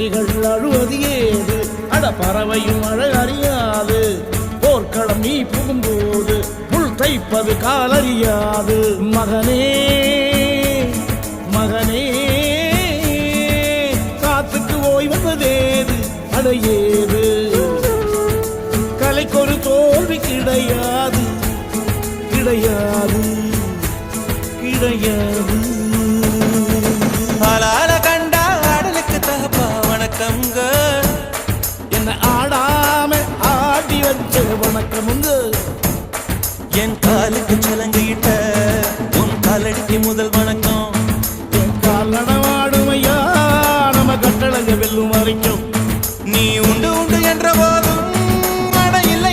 கிளிகள் அழுவது ஏது அட பறவையும் அழ அறியாது போர்க்களம் நீ புகும்போது புல் தைப்பது காலறியாது மகனே மகனே காத்துக்கு ஓய்வதேது அடையேது கலைக்கொரு தோல்வி கிடையாது கிடையாது கிடையாது ஆளால கண்டா ஆடலுக்கு தகப்பா வணக்கம்ங்க என்ன ஆடாம ஆடி வச்ச வணக்கம்